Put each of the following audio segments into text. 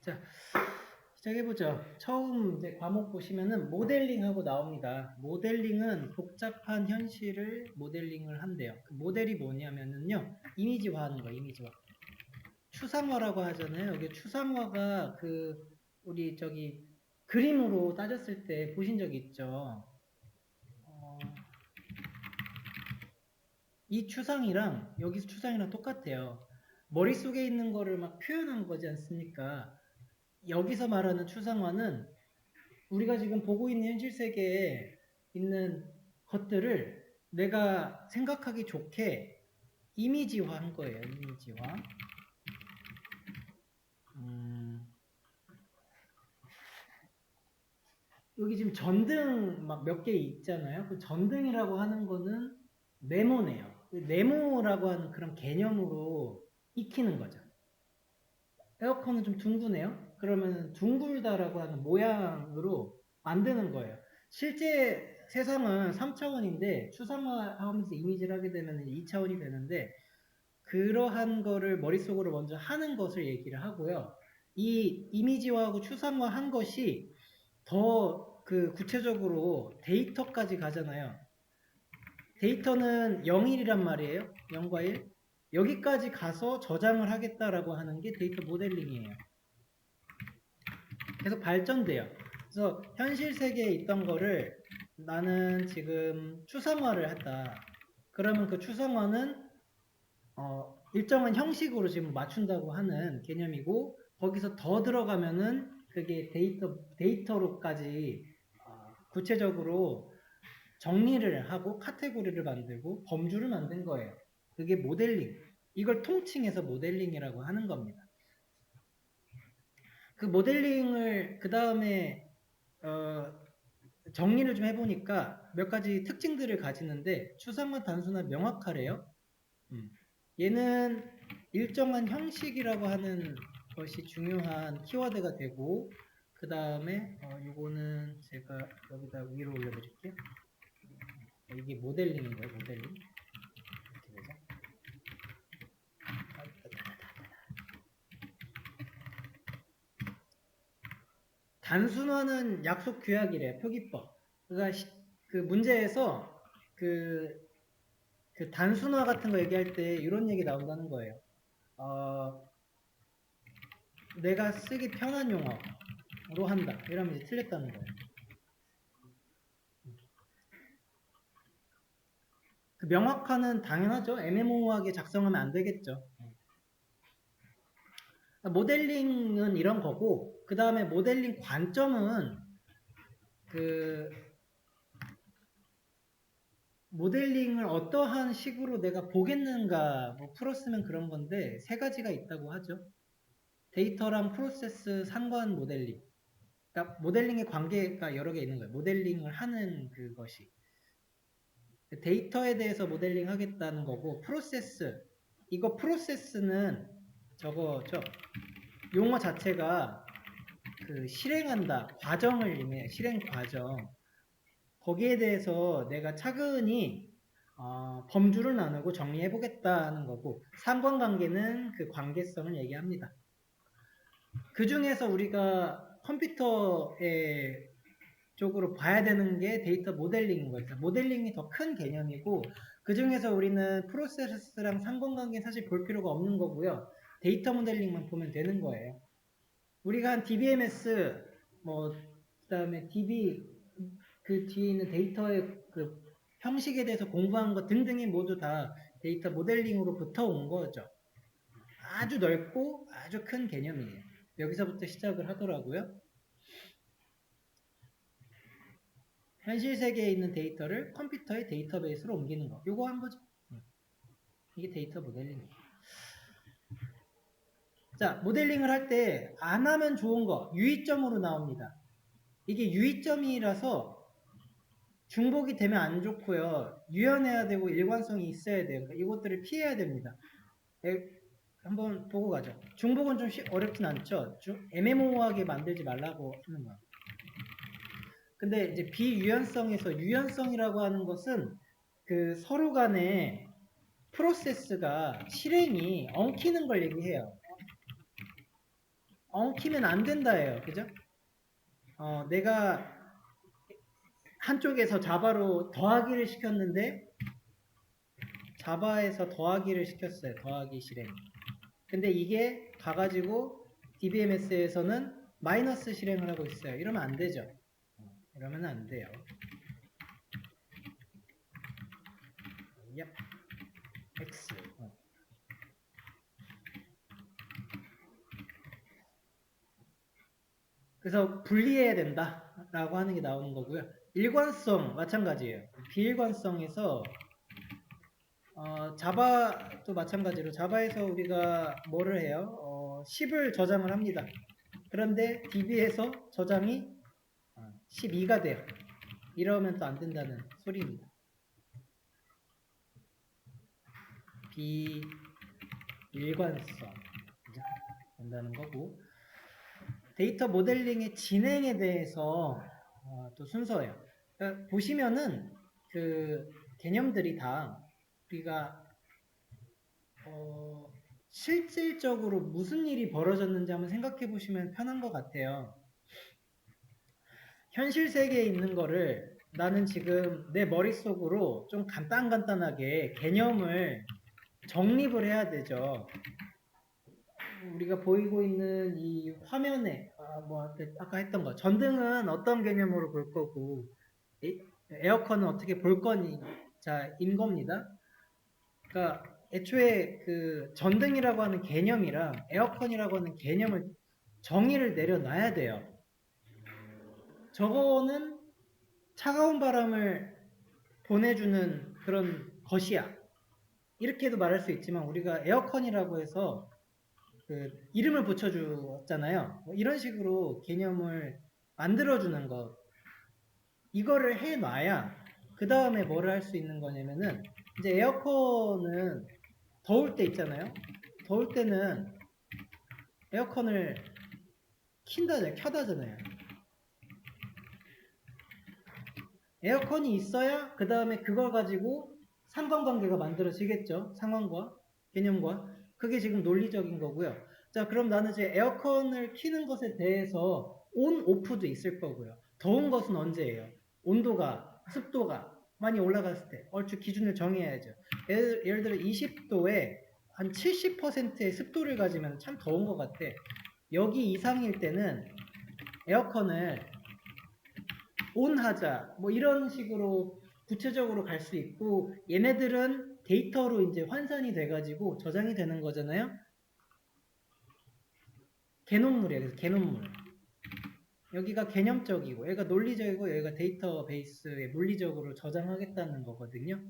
자, 시작해보죠. 처음 이제 과목 보시면은 모델링하고 나옵니다. 모델링은 복잡한 현실을 모델링을 한대요. 그 모델이 뭐냐면은요, 이미지화 하는 거예요, 이미지화. 추상화라고 하잖아요. 이게 추상화가 우리 그림으로 따졌을 때 보신 적 있죠? 어, 이 추상이랑, 여기서 추상이랑 똑같아요. 머릿속에 있는 거를 막 표현한 거지 않습니까? 여기서 말하는 추상화는 우리가 지금 보고 있는 현실 세계에 있는 것들을 내가 생각하기 좋게 이미지화한 거예요. 이미지화. 여기 지금 전등 막 몇 개 있잖아요. 그 전등이라고 하는 거는 네모네요. 그 네모라고 하는 그런 개념으로 익히는 거죠. 에어컨은 좀 둥그네요. 그러면 둥글다라고 하는 모양으로 만드는 거예요. 실제 세상은 3차원인데 추상화하면서 이미지를 하게 되면 2차원이 되는데 그러한 거를 머릿속으로 먼저 하는 것을 얘기를 하고요. 이 이미지화하고 추상화한 것이 더 구체적으로 데이터까지 가잖아요. 데이터는 0일이란 말이에요. 0과 1. 여기까지 가서 저장을 하겠다라고 하는 게 데이터 모델링이에요. 계속 발전돼요. 그래서 현실 세계에 있던 거를 나는 지금 추상화를 했다. 그러면 그 추상화는 일정한 형식으로 지금 맞춘다고 하는 개념이고 거기서 더 들어가면은 그게 데이터로까지 구체적으로 정리를 하고 카테고리를 만들고 범주를 만든 거예요. 그게 모델링. 이걸 통칭해서 모델링이라고 하는 겁니다. 그 모델링을 그 다음에 정리를 좀 해보니까 몇 가지 특징들을 가지는데 추상화, 단순화, 명확하래요. 얘는 일정한 형식이라고 하는 것이 중요한 키워드가 되고 그 다음에 이거는 제가 여기다 위로 올려드릴게요. 이게 모델링인 거예요. 모델링. 이렇게 되죠. 단순화는 약속 규약이래요. 표기법. 그러니까 그 문제에서 그 단순화 같은 거 얘기할 때 이런 얘기 나온다는 거예요. 내가 쓰기 편한 용어로 한다. 이러면 이제 틀렸다는 거예요. 그 명확화는 당연하죠. 애매모호하게 작성하면 안 되겠죠. 모델링은 이런 거고, 그 다음에 모델링 관점은 모델링을 어떠한 식으로 내가 보겠는가 뭐 풀었으면 그런 건데 세 가지가 있다고 하죠. 데이터랑 프로세스 상관 모델링. 그러니까 모델링의 관계가 여러 개 있는 거예요. 모델링을 하는 그것이. 데이터에 대해서 모델링 하겠다는 거고 프로세스. 이거 프로세스는 저거죠. 용어 자체가 실행한다. 과정을 의미해요. 실행 과정. 거기에 대해서 내가 차근히 범주를 나누고 정리해 보겠다는 거고 상관관계는 그 관계성을 얘기합니다. 그 중에서 우리가 컴퓨터의 쪽으로 봐야 되는 게 데이터 모델링인 거죠. 모델링이 더 큰 개념이고 그 중에서 우리는 프로세스랑 상관관계 사실 볼 필요가 없는 거고요. 데이터 모델링만 보면 되는 거예요. 우리가 한 DBMS 그다음에 DB 그 뒤에 있는 데이터의 그 형식에 대해서 공부한 것 등등이 모두 다 데이터 모델링으로부터 온 거죠. 아주 넓고 아주 큰 개념이에요. 여기서부터 시작을 하더라고요. 현실 세계에 있는 데이터를 컴퓨터의 데이터베이스로 옮기는 거. 요거 한 거죠. 이게 데이터 모델링이에요. 자, 모델링을 할 때 안 하면 좋은 거 유의점으로 나옵니다. 이게 유의점이라서 중복이 되면 안 좋고요. 유연해야 되고 일관성이 있어야 돼요. 그러니까 이것들을 피해야 됩니다. 한번 보고 가죠. 중복은 좀 어렵진 않죠. 애매모호하게 만들지 말라고 하는 거예요. 근데 이제 비유연성에서 유연성이라고 하는 것은 그 서로 간에 프로세스가 실행이 엉키는 걸 얘기해요. 엉키면 안 된다예요. 그죠? 내가 한쪽에서 자바로 더하기를 시켰는데 자바에서 더하기를 시켰어요. 더하기 실행. 근데 이게 가가지고 DBMS에서는 마이너스 실행을 하고 있어요. 이러면 안 되죠. 이러면 안 돼요. 얍. X. 그래서 분리해야 된다라고 하는 게 나오는 거고요. 일관성 마찬가지예요. 비일관성에서 자바도 마찬가지로 자바에서 우리가 뭐를 해요? 10을 저장을 합니다. 그런데 DB에서 저장이 12가 돼요. 이러면 또 안 된다는 소리입니다. 비일관성 된다는 거고, 데이터 모델링의 진행에 대해서 또 순서예요. 그러니까 보시면은 그 개념들이 다 우리가 실질적으로 무슨 일이 벌어졌는지 한번 생각해 보시면 편한 것 같아요. 현실 세계에 있는 거를 나는 지금 내 머릿속으로 좀 간단하게 개념을 정립을 해야 되죠. 우리가 보이고 있는 이 화면에 아까 했던 거 전등은 어떤 개념으로 볼 거고 에어컨은 어떻게 볼 거니 자인 겁니다. 그러니까 애초에 그 전등이라고 하는 개념이랑 에어컨이라고 하는 개념을 정의를 내려놔야 돼요. 저거는 차가운 바람을 보내주는 그런 것이야. 이렇게도 말할 수 있지만 우리가 에어컨이라고 해서 그 이름을 붙여주었잖아요. 이런 식으로 개념을 만들어주는 것. 이거를 해놔야 그 다음에 뭐를 할 수 있는 거냐면은 이제 에어컨은 더울 때 있잖아요. 더울 때는 에어컨을 킨다잖아요. 켜다잖아요. 에어컨이 있어야 그 다음에 그걸 가지고 상관관계가 만들어지겠죠. 상황과 개념과. 그게 지금 논리적인 거고요. 자, 그럼 나는 이제 에어컨을 켜는 것에 대해서 온, 오프도 있을 거고요. 더운 것은 언제예요? 온도가, 습도가 많이 올라갔을 때 얼추 기준을 정해야죠. 예를 들어 20도에 한 70%의 습도를 가지면 참 더운 것 같아. 여기 이상일 때는 에어컨을 온하자 뭐 이런 식으로 구체적으로 갈 수 있고 얘네들은 데이터로 이제 환산이 돼가지고 저장이 되는 거잖아요. 개념물이에요. 그래서 개념물. 여기가 개념적이고 여기가 논리적이고 여기가 데이터베이스에 물리적으로 저장하겠다는 거거든요.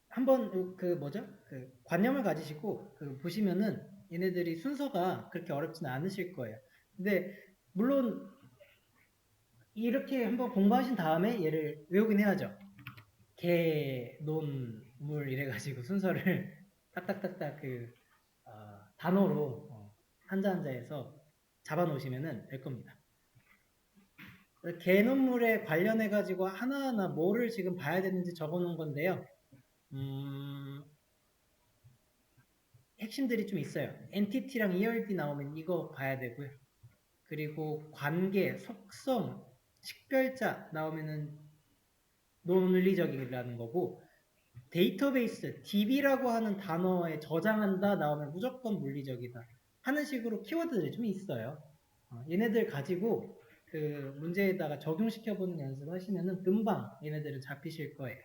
한번 그 뭐죠? 그 관념을 가지시고 그 보시면은 얘네들이 순서가 그렇게 어렵지는 않으실 거예요. 근데 물론 이렇게 한번 공부하신 다음에 얘를 외우긴 해야죠. 개, 논, 물 이래가지고 순서를 딱딱딱딱 그 단어로 한자 한자에서 잡아놓으시면 될 겁니다. 개논물에 관련해가지고 하나하나 뭐를 지금 봐야 되는지 적어놓은 건데요. 핵심들이 좀 있어요. 엔티티랑 ERD 나오면 이거 봐야 되고요. 그리고 관계, 속성, 식별자 나오면은 논리적이라는 거고 데이터베이스, DB라고 하는 단어에 저장한다 나오면 무조건 물리적이다 하는 식으로 키워드들이 좀 있어요. 얘네들 가지고 그 문제에다가 적용시켜보는 연습하시면은 금방 얘네들은 잡히실 거예요.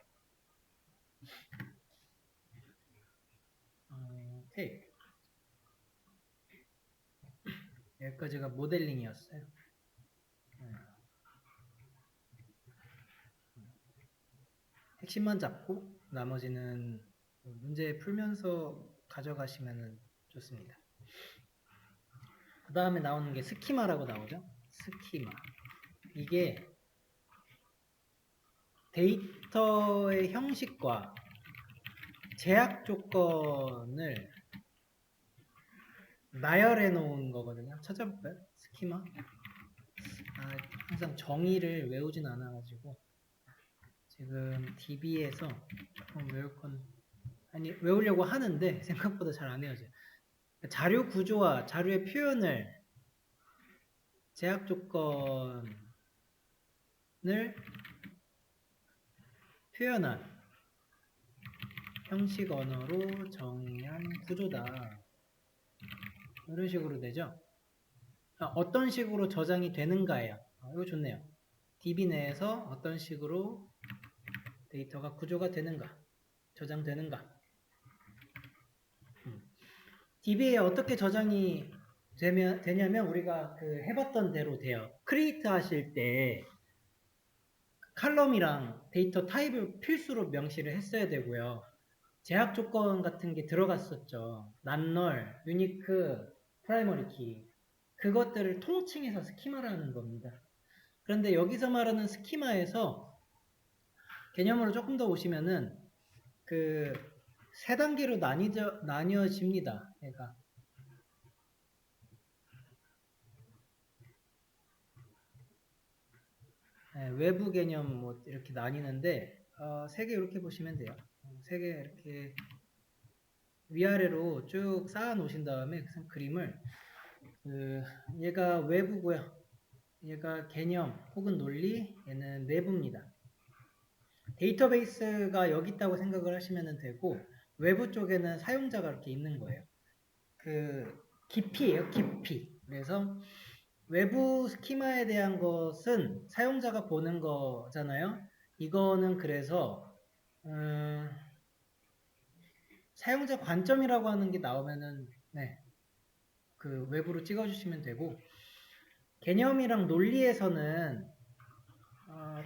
오케이. 여기까지가 모델링이었어요. 핵심만 잡고 나머지는 문제 풀면서 가져가시면 좋습니다. 그 다음에 나오는 게 스키마라고 나오죠. 스키마. 이게 데이터의 형식과 제약 조건을 나열해 놓은 거거든요. 찾아볼까요? 스키마. 항상 정의를 외우진 않아가지고 지금 DB에서 외우려고 하는데 생각보다 잘 안 외워져요. 자료 구조와 자료의 표현을 제약 조건을 표현한 형식 언어로 정의한 구조다. 이런 식으로 되죠. 어떤 식으로 저장이 되는가예요. 이거 좋네요. DB 내에서 어떤 식으로 데이터가 구조가 되는가, 저장되는가. DB에 어떻게 저장이 되냐면 우리가 해봤던 대로 돼요. 크리에이트 하실 때 칼럼이랑 데이터 타입을 필수로 명시를 했어야 되고요. 제약 조건 같은 게 들어갔었죠. 난널, 유니크, 프라이머리 키. 그것들을 통칭해서 스키마라는 겁니다. 그런데 여기서 말하는 스키마에서 개념으로 조금 더 오시면은 세 단계로 나뉘어집니다. 그러니까 외부 개념 뭐 이렇게 나뉘는데 세 개 이렇게 보시면 돼요. 세 개 이렇게 위아래로 쭉 쌓아 놓으신 다음에 그림을 얘가 외부고요. 얘가 개념 혹은 논리, 얘는 내부입니다. 데이터베이스가 여기 있다고 생각을 하시면 되고 외부 쪽에는 사용자가 이렇게 있는 거예요. 깊이에요, 깊이. 그래서 외부 스키마에 대한 것은 사용자가 보는 거잖아요. 이거는 그래서 사용자 관점이라고 하는 게 나오면은 외부로 찍어주시면 되고 개념이랑 논리에서는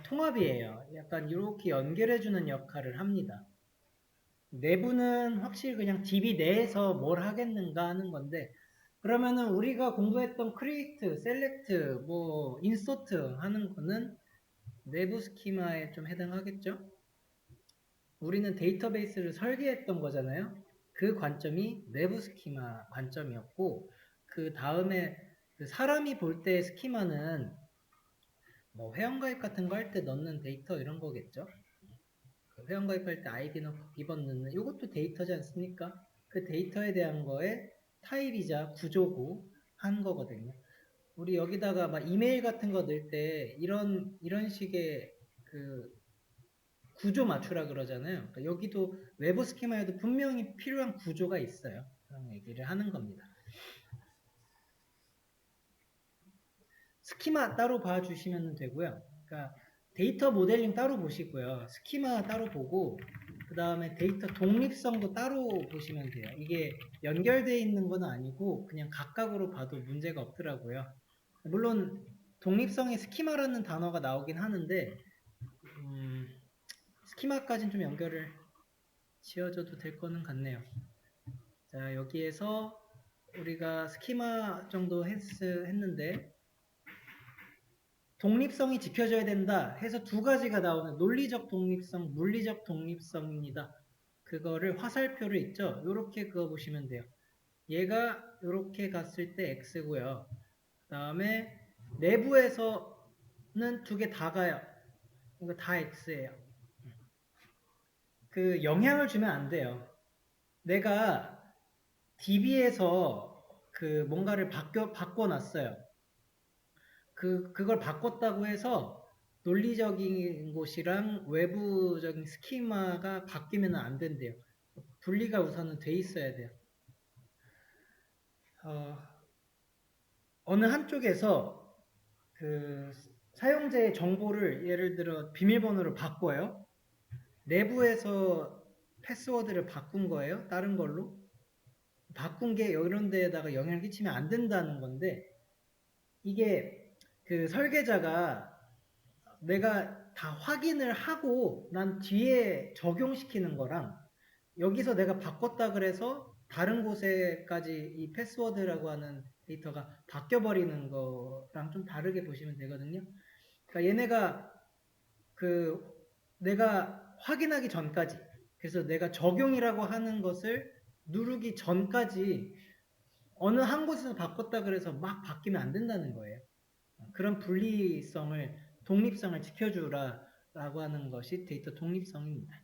통합이에요. 약간 이렇게 연결해주는 역할을 합니다. 내부는 확실히 그냥 DB 내에서 뭘 하겠는가 하는 건데 그러면은 우리가 공부했던 create, select, 뭐 insert 하는 거는 내부 스키마에 좀 해당하겠죠? 우리는 데이터베이스를 설계했던 거잖아요. 그 관점이 내부 스키마 관점이었고 그 다음에 사람이 볼 때 스키마는 뭐 회원가입 같은 거 할 때 넣는 데이터 이런 거겠죠. 회원가입할 때 아이디 넣고 비번 넣는 이것도 데이터지 않습니까? 그 데이터에 대한 거에 타입이자 구조고 한 거거든요. 우리 여기다가 막 이메일 같은 거 넣을 때 이런 식의 구조 맞추라 그러잖아요. 그러니까 여기도 외부 스키마에도 분명히 필요한 구조가 있어요. 그런 얘기를 하는 겁니다. 스키마 따로 봐주시면 되고요. 그러니까 데이터 모델링 따로 보시고요. 스키마 따로 보고 그 다음에 데이터 독립성도 따로 보시면 돼요. 이게 연결되어 있는 건 아니고 그냥 각각으로 봐도 문제가 없더라고요. 물론 독립성에 스키마라는 단어가 나오긴 하는데 스키마까지는 좀 연결을 지어줘도 될 거는 같네요. 자, 여기에서 우리가 스키마 정도 했는데 독립성이 지켜져야 된다 해서 두 가지가 나오는 논리적 독립성, 물리적 독립성입니다. 그거를 화살표를 있죠. 이렇게 그어 보시면 돼요. 얘가 이렇게 갔을 때 X고요. 그 다음에 내부에서는 두 개 다 가요. 이거 다 X예요. 영향을 주면 안 돼요. 내가 DB에서 뭔가를 바꿔놨어요. 그걸 바꿨다고 해서 논리적인 곳이랑 외부적인 스키마가 바뀌면 안 된대요. 분리가 우선은 돼 있어야 돼요. 어느 한쪽에서 사용자의 정보를 예를 들어 비밀번호를 바꿔요. 내부에서 패스워드를 바꾼 거예요. 다른 걸로. 바꾼 게 이런 데에다가 영향을 끼치면 안 된다는 건데 이게 설계자가 내가 다 확인을 하고 난 뒤에 적용시키는 거랑 여기서 내가 바꿨다 그래서 다른 곳에까지 이 패스워드라고 하는 데이터가 바뀌어버리는 거랑 좀 다르게 보시면 되거든요. 그러니까 얘네가 내가 확인하기 전까지 그래서 내가 적용이라고 하는 것을 누르기 전까지 어느 한 곳에서 바꿨다 그래서 막 바뀌면 안 된다는 거예요. 그런 분리성을 독립성을 지켜주라 라고 하는 것이 데이터 독립성입니다.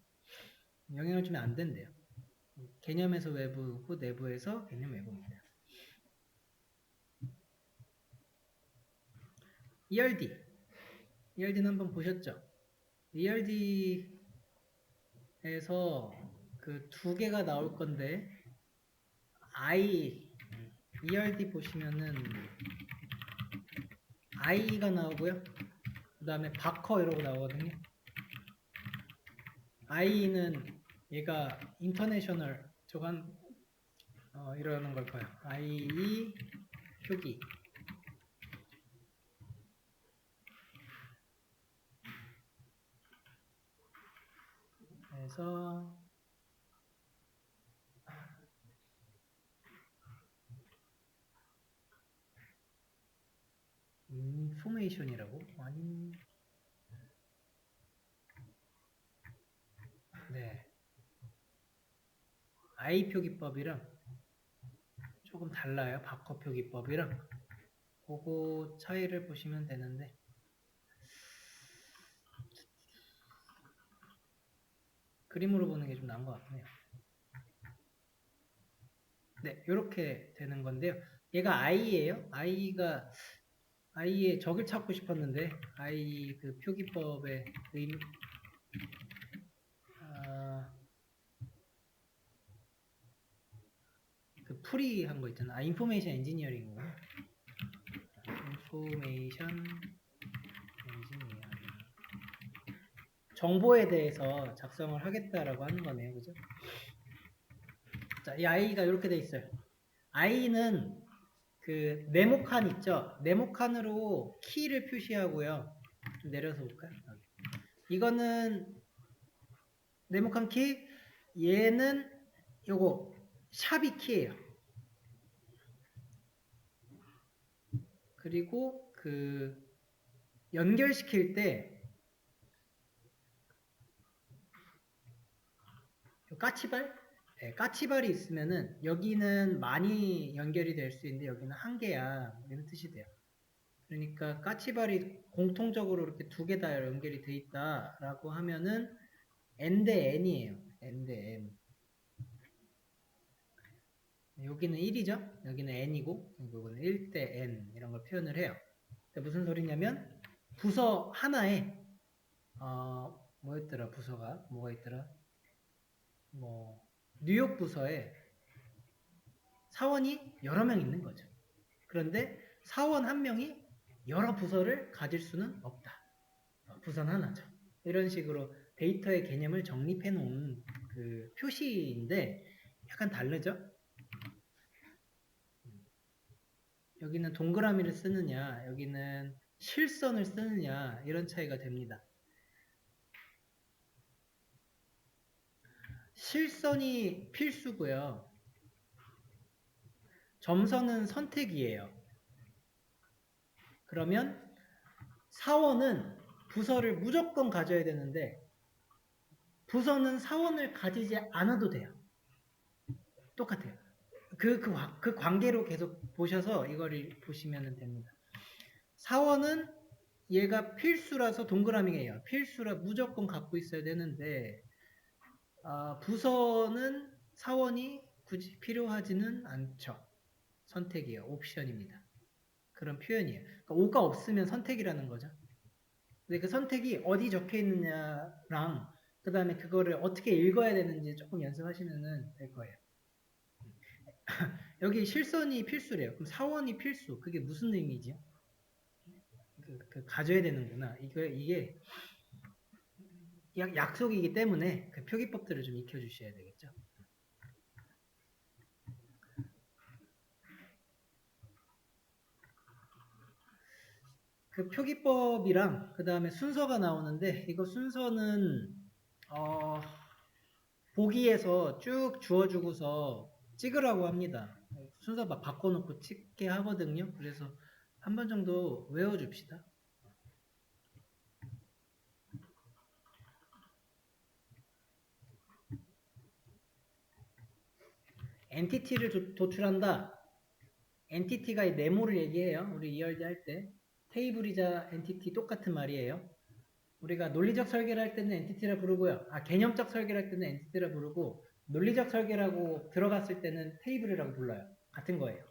영향을 주면 안 된대요. 개념에서 외부고 내부에서 개념 외부입니다. ERD는 한번 보셨죠? ERD에서 그 두 개가 나올 건데 ERD 보시면은 I가 나오고요. 그 다음에 바커 이러고 나오거든요. I는 얘가 인터내셔널 저간 이러는 걸 거예요. IE 표기. 그래서 인포메이션이라고? 아니, 네. I 표기법이랑 조금 달라요. 바커 표기법이랑. 그거 차이를 보시면 되는데 그림으로 보는 게 좀 나은 것 같네요. 네, 이렇게 되는 건데요. 얘가 I예요. I의 적을 찾고 싶었는데 I 그 표기법의 그 풀이한 거 있잖아. 인포메이션 엔지니어링이고. 인포메이션 엔지니어링. 정보에 대해서 작성을 하겠다라고 하는 거네요. 그죠? 자, 이 I가 이렇게 돼 있어요. I는 그 네모칸 있죠? 네모칸으로 키를 표시하고요. 좀 내려서 볼까요? 여기. 이거는 네모칸 키, 얘는 요거 샵이 키예요. 그리고 그 연결시킬 때 까치발? 네, 까치발이 있으면은 여기는 많이 연결이 될 수 있는데 여기는 한 개야. 이런 뜻이 돼요. 그러니까 까치발이 공통적으로 이렇게 두 개 다 연결이 돼 있다라고 하면은 n 대 n이에요. n 대 n. 여기는 1이죠. 여기는 n이고 여기는 1 대 n 이런 걸 표현을 해요. 무슨 소리냐면 부서 하나에 뭐였더라 부서가 뭐가 있더라 뭐 뉴욕 부서에 사원이 여러 명 있는 거죠. 그런데 사원 한 명이 여러 부서를 가질 수는 없다. 부서는 하나죠. 이런 식으로 데이터의 개념을 정립해 놓은 그 표시인데 약간 다르죠? 여기는 동그라미를 쓰느냐, 여기는 실선을 쓰느냐 이런 차이가 됩니다. 실선이 필수고요. 점선은 선택이에요. 그러면 사원은 부서를 무조건 가져야 되는데 부서는 사원을 가지지 않아도 돼요. 똑같아요. 그 관계로 계속 보셔서 이거를 보시면 됩니다. 사원은 얘가 필수라서 동그라미예요. 필수라 무조건 갖고 있어야 되는데 부서는 사원이 굳이 필요하지는 않죠. 선택이에요. 옵션입니다. 그런 표현이에요. 그러니까 5가 없으면 선택이라는 거죠. 근데 그 선택이 어디 적혀 있느냐랑 그 다음에 그거를 어떻게 읽어야 되는지 조금 연습하시면 될 거예요. 여기 실선이 필수래요. 그럼 사원이 필수. 그게 무슨 의미죠? 가져야 되는구나. 이게 약속이기 때문에 그 표기법들을 좀 익혀주셔야 되겠죠. 그 표기법이랑 그 다음에 순서가 나오는데 이거 순서는 보기에서 쭉 주어주고서 찍으라고 합니다. 순서 막 바꿔놓고 찍게 하거든요. 그래서 한 번 정도 외워줍시다. 엔티티를 도출한다. 엔티티가 이 네모를 얘기해요. 우리 ERD 할 때. 테이블이자 엔티티 똑같은 말이에요. 우리가 논리적 설계를 할 때는 엔티티라 부르고요. 개념적 설계를 할 때는 엔티티라 부르고 논리적 설계라고 들어갔을 때는 테이블이라고 불러요. 같은 거예요.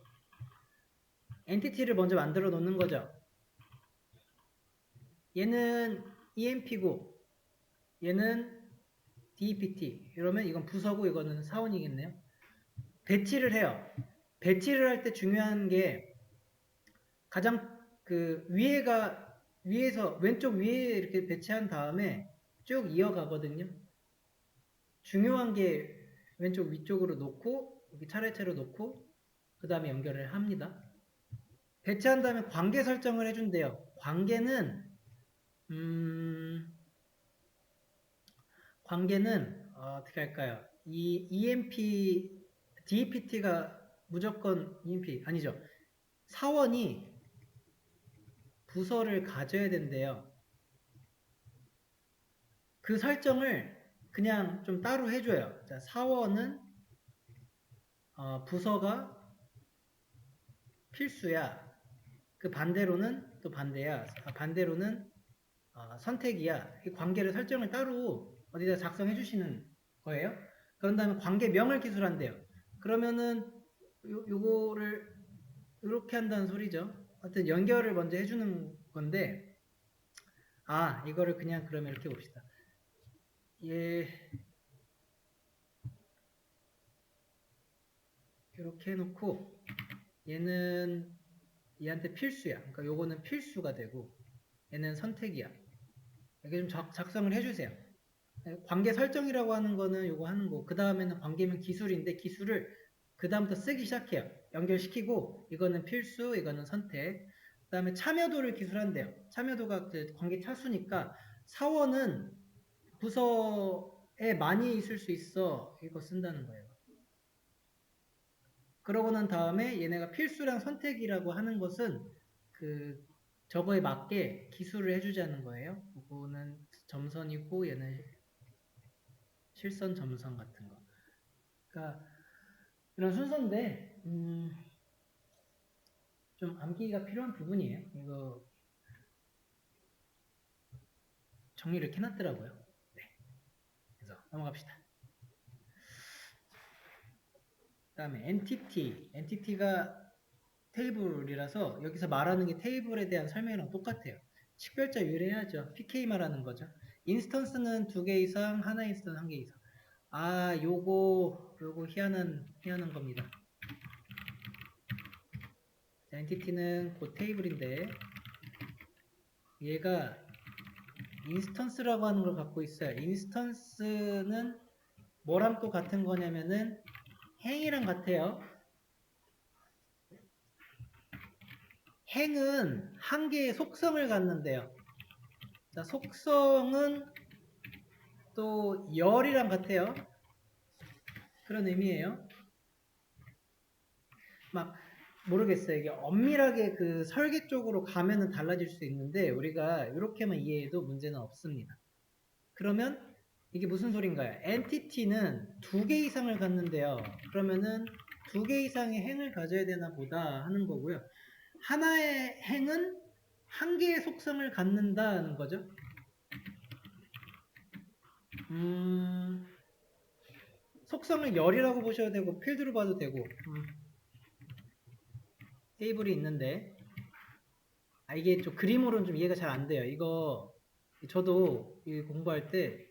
엔티티를 먼저 만들어 놓는 거죠. 얘는 EMP고 얘는 DEPT. 이러면 이건 부서고 이거는 사원이겠네요. 배치를 해요. 배치를 할 때 중요한 게 가장 그 위에서 왼쪽 위에 이렇게 배치한 다음에 쭉 이어가거든요. 중요한 게 왼쪽 위쪽으로 놓고 여기 차례차례 놓고 그 다음에 연결을 합니다. 배치한 다음에 관계 설정을 해준대요. 관계는 어떻게 할까요? 이 EMP, DEPT가 무조건 EMP 아니죠. 사원이 부서를 가져야 된대요. 그 설정을 그냥 좀 따로 해줘요. 자, 사원은 부서가 필수야. 그 반대로는 또 반대야. 반대로는 선택이야. 이 관계를 설정을 따로 어디다 작성해 주시는 거예요. 그런 다음에 관계명을 기술한대요. 그러면은 요거를 이렇게 한다는 소리죠. 하여튼 연결을 먼저 해주는 건데 이거를 그냥 그러면 이렇게 봅시다. 이렇게 해놓고 얘는 얘한테 필수야. 그러니까 요거는 필수가 되고 얘는 선택이야. 이렇게 좀 작성을 해주세요. 관계 설정이라고 하는 거는 요거 하는 거. 그 다음에는 관계명 기술인데 기술을 그 다음부터 쓰기 시작해요. 연결시키고 이거는 필수, 이거는 선택. 그 다음에 참여도를 기술한대요. 참여도가 관계 차수니까 사원은 부서에 많이 있을 수 있어. 이거 쓴다는 거예요. 그러고 난 다음에 얘네가 필수랑 선택이라고 하는 것은 저거에 맞게 기술을 해주자는 거예요. 이거는 점선이고 얘는 실선 점선 같은 거. 그러니까 이런 순서인데 좀 암기가 필요한 부분이에요. 이거 정리를 이렇게 해놨더라고요. 네. 그래서 넘어갑시다. 그 다음에 엔티티가 테이블이라서 여기서 말하는 게 테이블에 대한 설명이랑 똑같아요. 식별자 유래해야죠. PK 말하는 거죠. 인스턴스는 2개 이상, 하나 인스턴스 1개 이상. 요거 희한한 겁니다. 자, 엔티티는 그 테이블인데 얘가 인스턴스라고 하는 걸 갖고 있어요. 인스턴스는 뭐랑 또 같은 거냐면은 행이랑 같아요. 행은 한 개의 속성을 갖는데요. 자, 속성은 또 열이랑 같아요. 그런 의미예요. 막 모르겠어요. 이게 엄밀하게 그 설계 쪽으로 가면은 달라질 수 있는데 우리가 이렇게만 이해해도 문제는 없습니다. 그러면 이게 무슨 소린가요? 엔티티는 2개 이상을 갖는데요. 그러면은 2개 이상의 행을 가져야 되나 보다 하는 거고요. 하나의 행은 한 개의 속성을 갖는다는 거죠. 속성을 열이라고 보셔도 되고 필드로 봐도 되고 테이블이 있는데 이게 좀 그림으로는 좀 이해가 잘 안 돼요. 이거 저도 공부할 때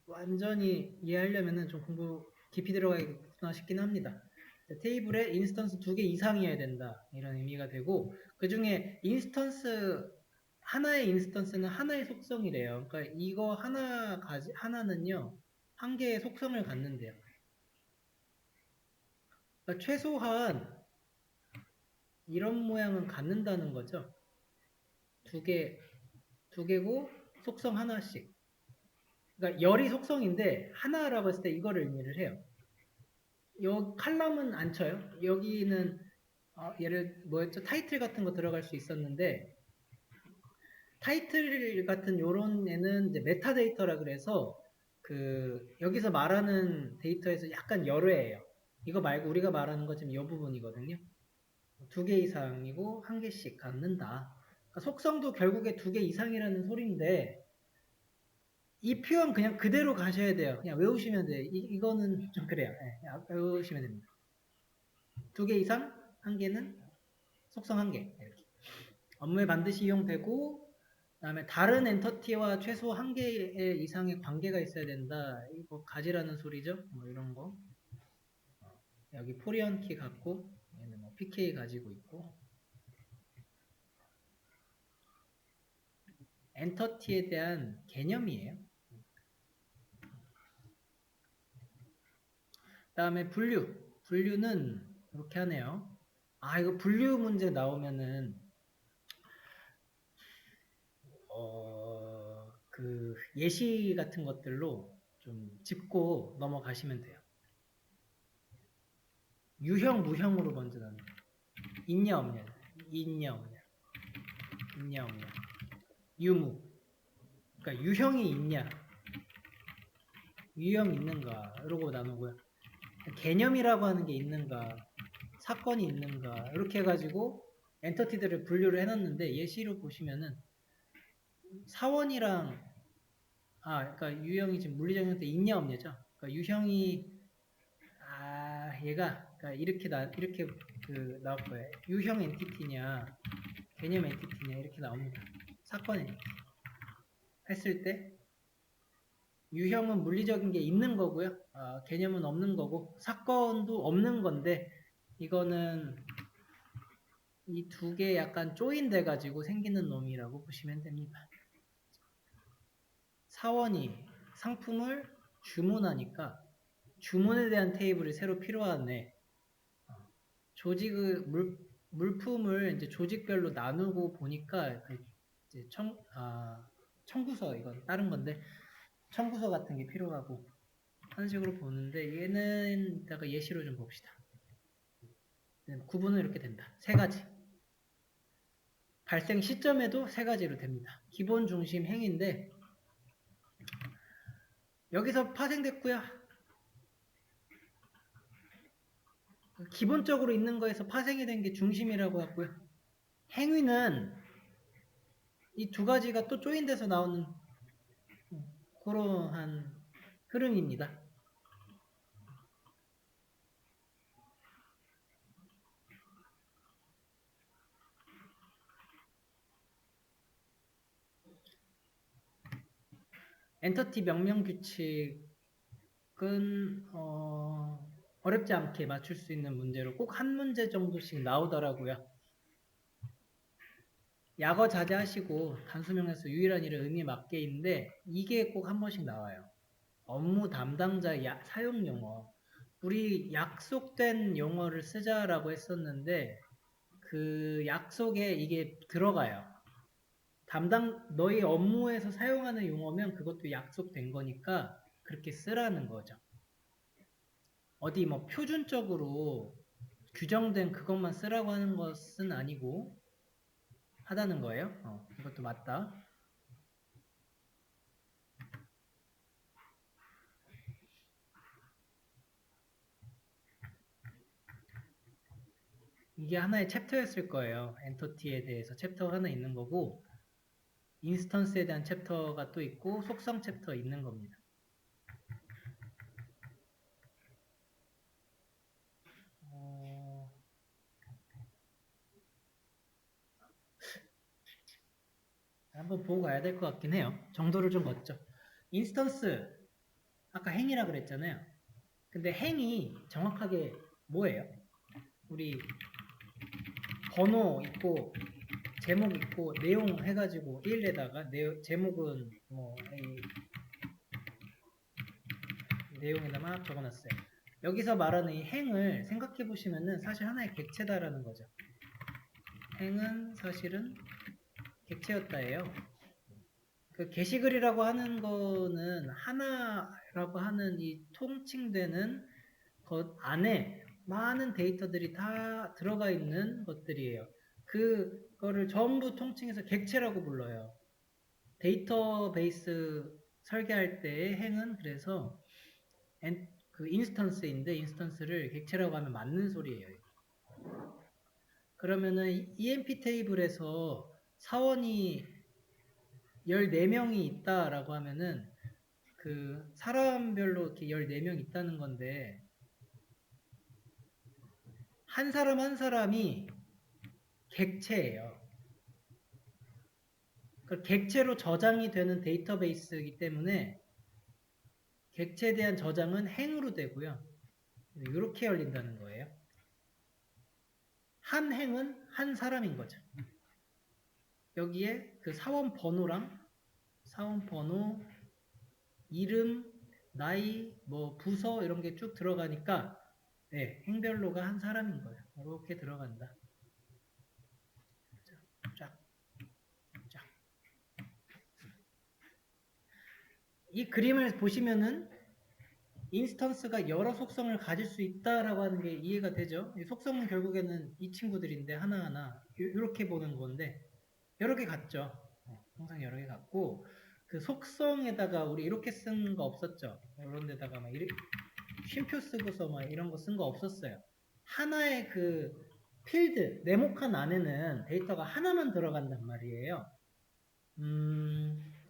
완전히 이해하려면은 좀 공부 깊이 들어가야겠구나 싶긴 합니다. 테이블에 인스턴스 2개 이상이어야 된다 이런 의미가 되고 그 중에 하나의 인스턴스는 하나의 속성이래요. 그러니까 이거 하나는요 한 개의 속성을 갖는데요. 그러니까 최소한 이런 모양은 갖는다는 거죠. 두 개고 속성 하나씩. 그러니까 열이 속성인데 하나라고 했을 때 이거를 의미를 해요. 요 칼럼은 안 쳐요. 여기는 예를 뭐였죠? 타이틀 같은 거 들어갈 수 있었는데 타이틀 같은 요런 애는 이제 메타데이터라 그래서 여기서 말하는 데이터에서 약간 열외예요. 이거 말고 우리가 말하는 거 지금 이 부분이거든요. 2개 이상이고 1개씩 갖는다. 그러니까 속성도 결국에 2개 이상이라는 소리인데 이 표현 그냥 그대로 가셔야 돼요. 그냥 외우시면 돼요. 이거는 좀 그래요. 네, 외우시면 됩니다. 2개 이상, 1개는 속성 1개. 이렇게. 업무에 반드시 이용되고, 그다음에 다른 엔터티와 최소 한 개 이상의 관계가 있어야 된다. 이거 가지라는 소리죠. 뭐 이런 거. 여기 포리언 키 갖고 얘는 뭐 PK 가지고 있고. 엔터티에 대한 개념이에요. 그다음에 분류. 분류는 이렇게 하네요. 아, 이거 분류 문제 나오면은 그 예시 같은 것들로 좀 짚고 넘어가시면 돼요. 유형, 무형으로 먼저 나눠. 있냐 없냐, 있냐 없냐, 있냐 없냐, 유무. 그러니까 유형이 있냐, 유형 있는가, 이러고 나누고요. 개념이라고 하는 게 있는가, 사건이 있는가, 이렇게 해가지고 엔터티들을 분류를 해놨는데 예시로 보시면은 사원이랑 그러니까 유형이 지금 물리적 형태 있냐 없냐죠. 그러니까 유형이 얘가 그러니까 이렇게 그 나올 거예요. 유형 엔티티냐, 개념 엔티티냐 이렇게 나옵니다. 사건 엔티티 했을 때 유형은 물리적인 게 있는 거고요. 개념은 없는 거고 사건도 없는 건데 이거는 이 두 개 약간 조인돼 가지고 생기는 놈이라고 보시면 됩니다. 사원이 상품을 주문하니까 주문에 대한 테이블이 새로 필요하네. 물품을 이제 조직별로 나누고 보니까 이제 청구서 이건 다른 건데 청구서 같은 게 필요하고 하는 식으로 보는데 얘는 이따가 예시로 좀 봅시다. 구분은 이렇게 된다. 세 가지. 발생 시점에도 세 가지로 됩니다. 기본 중심 행위인데 여기서 파생됐고요. 기본적으로 있는 거에서 파생이 된 게 중심이라고 하고요. 행위는 이 두 가지가 또 조인돼서 나오는 그러한 흐름입니다. 엔터티 명명 규칙은 어렵지 않게 맞출 수 있는 문제로 꼭 한 문제 정도씩 나오더라고요. 약어 자제하시고 단수명에서 유일한 일은 의미 맞게인데 이게 꼭 한 번씩 나와요. 업무 담당자 사용 용어. 우리 약속된 용어를 쓰자라고 했었는데 그 약속에 이게 들어가요. 너희 업무에서 사용하는 용어면 그것도 약속된 거니까 그렇게 쓰라는 거죠. 어디 뭐 표준적으로 규정된 그것만 쓰라고 하는 것은 아니고 하다는 거예요. 이것도 맞다. 이게 하나의 챕터였을 거예요. 엔터티에 대해서 챕터가 하나 있는 거고 인스턴스에 대한 챕터가 또 있고 속성 챕터 있는 겁니다. 한번 보고 가야 될 것 같긴 해요. 정도를 좀 걷죠. 인스턴스 아까 행이라 그랬잖아요. 근데 행이 정확하게 뭐예요? 우리 번호 있고 제목 있고 내용 해가지고 1에다가 제목은 뭐 내용에다 막 적어놨어요. 여기서 말하는 이 행을 생각해 보시면은 사실 하나의 객체다라는 거죠. 행은 사실은 객체였다예요. 그 게시글이라고 하는 거는 하나라고 하는 이 통칭되는 것 안에 많은 데이터들이 다 들어가 있는 것들이에요. 그거를 전부 통칭해서 객체라고 불러요. 데이터베이스 설계할 때의 행은 그래서 그 인스턴스인데 인스턴스를 객체라고 하면 맞는 소리예요. 그러면은 EMP 테이블에서 사원이 14명이 있다라고 하면은 그 사람별로 이렇게 14명 있다는 건데 한 사람 한 사람이 객체예요. 그 객체로 저장이 되는 데이터베이스이기 때문에 객체에 대한 저장은 행으로 되고요. 이렇게 열린다는 거예요. 한 행은 한 사람인 거죠. 여기에 그 사원 번호랑 사원 번호, 이름, 나이, 뭐 부서 이런 게 쭉 들어가니까 네, 행별로가 한 사람인 거예요. 이렇게 들어간다. 쫙, 쫙. 이 그림을 보시면은 인스턴스가 여러 속성을 가질 수 있다라고 하는 게 이해가 되죠. 이 속성은 결국에는 이 친구들인데 하나하나 이렇게 보는 건데 여러 개 같죠. 항상 여러 개 같고 그 속성에다가 우리 이렇게 쓴 거 없었죠. 이런 데다가 막 쉼표 쓰고서 막 이런 거 쓴 거 없었어요. 하나의 그 필드, 네모칸 안에는 데이터가 하나만 들어간단 말이에요.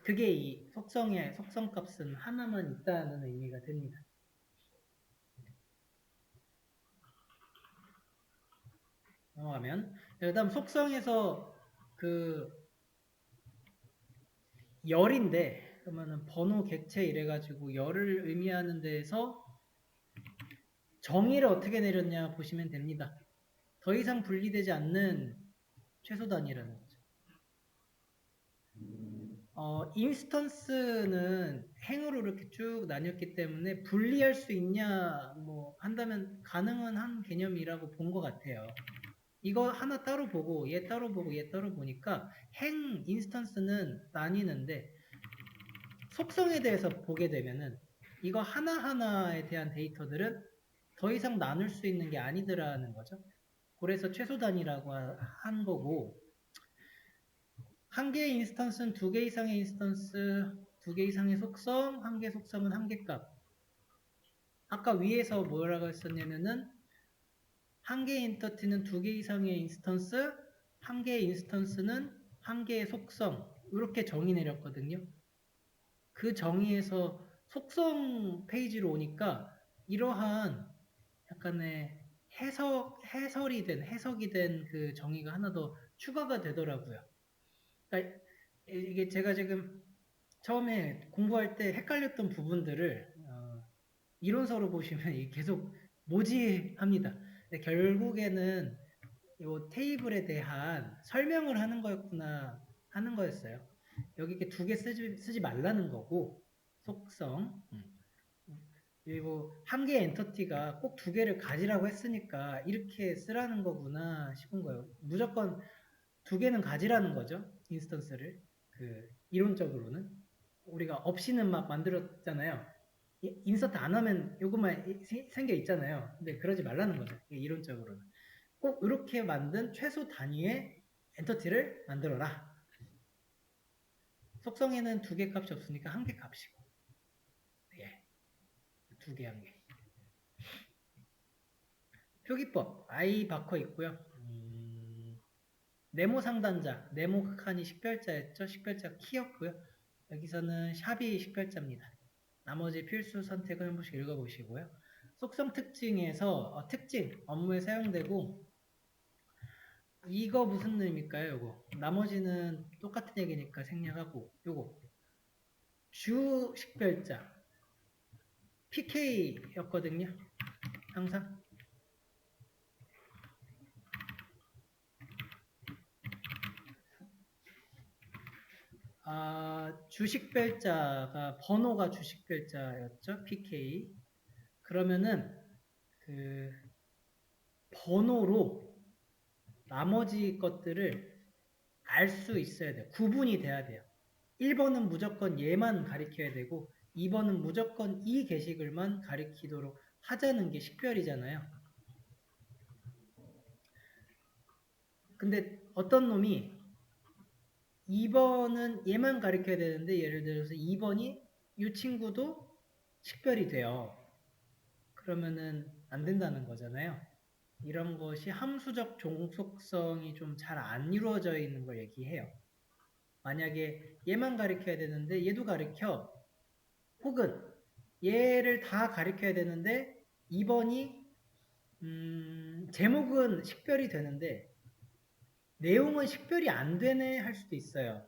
그게 이 속성의 속성값은 하나만 있다는 의미가 됩니다. 넘어가면 그다음 속성에서 그 열인데 그러면은 번호 객체 이래가지고 열을 의미하는 데에서 정의를 어떻게 내렸냐 보시면 됩니다. 더 이상 분리되지 않는 최소 단위라는 거죠. 인스턴스는 행으로 이렇게 쭉 나뉘었기 때문에 분리할 수 있냐 뭐 한다면 가능은 한 개념이라고 본 것 같아요. 이거 하나 따로 보고 얘 따로 보고 얘 따로 보니까 행 인스턴스는 나뉘는데 속성에 대해서 보게 되면은 이거 하나하나에 대한 데이터들은 더 이상 나눌 수 있는 게 아니더라는 거죠. 그래서 최소 단위라고 한 거고 한 개의 인스턴스는 두 개 이상의 인스턴스, 두 개 이상의 속성, 한 개 속성은 한 개 값. 아까 위에서 뭐라고 했었냐면은 한 개의 인터티는 두 개 이상의 인스턴스, 한 개의 인스턴스는 한 개의 속성 이렇게 정의 내렸거든요. 그 정의에서 속성 페이지로 오니까 이러한 약간의 해석이 된 그 정의가 하나 더 추가가 되더라고요. 그러니까 이게 제가 지금 처음에 공부할 때 헷갈렸던 부분들을 이론서로 보시면 계속 모지합니다. 결국에는 이 테이블에 대한 설명을 하는 거였구나 하는 거였어요. 여기 이렇게 두 개 쓰지 말라는 거고 속성 그리고 한 개의 엔터티가 꼭 두 개를 가지라고 했으니까 이렇게 쓰라는 거구나 싶은 거예요. 무조건 두 개는 가지라는 거죠. 인스턴스를 그 이론적으로는 우리가 없이는 막 만들었잖아요. 인서트 안 하면 요것만 생겨 있잖아요. 근데 그러지 말라는 거죠. 이론적으로는 꼭 이렇게 만든 최소 단위의 엔터티를 만들어라. 속성에는 두 개 값이 없으니까 한 개 값이고 예, 두 개 한 개. 표기법 I 바커 있고요. 네모 상단자, 네모 칸이 식별자였죠. 식별자 키였고요. 여기서는 샵이 식별자입니다. 나머지 필수 선택을 한 번씩 읽어보시고요. 속성 특징에서 특징, 업무에 사용되고 이거 무슨 의미일까요? 요거 나머지는 똑같은 얘기니까 생략하고 요거 주 식별자 PK였거든요. 항상 주식별자가 번호가 주식별자였죠. PK. 그러면은 그 번호로 나머지 것들을 알 수 있어야 돼요. 구분이 돼야 돼요. 1번은 무조건 얘만 가리켜야 되고 2번은 무조건 이 게시글만 가리키도록 하자는 게 식별이잖아요. 근데 어떤 놈이 2번은 얘만 가리켜야 되는데 예를 들어서 2번이 이 친구도 식별이 돼요. 그러면은 안 된다는 거잖아요. 이런 것이 함수적 종속성이 좀 잘 안 이루어져 있는 걸 얘기해요. 만약에 얘만 가리켜야 되는데 얘도 가리켜 혹은 얘를 다 가리켜야 되는데 2번이 제목은 식별이 되는데 내용은 식별이 안 되네 할 수도 있어요.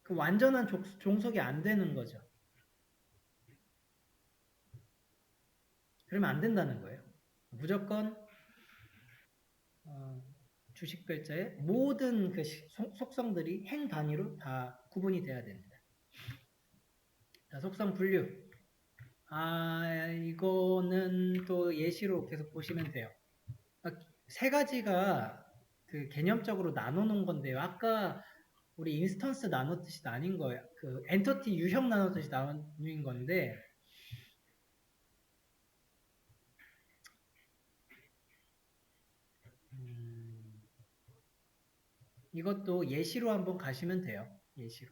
그 완전한 종속이 안 되는 거죠. 그러면 안 된다는 거예요. 무조건 주식 별자의 모든 그 속성들이 행 단위로 다 구분이 돼야 됩니다. 자, 속성 분류. 이거는 또 예시로 계속 보시면 돼요. 세 가지가 그 개념적으로 나눠놓은 건데요. 아까 우리 인스턴스 나눴듯이 나뉜 거예요. 그 엔터티 유형 나눴듯이 나뉜 건데, 이것도 예시로 한번 가시면 돼요. 예시로.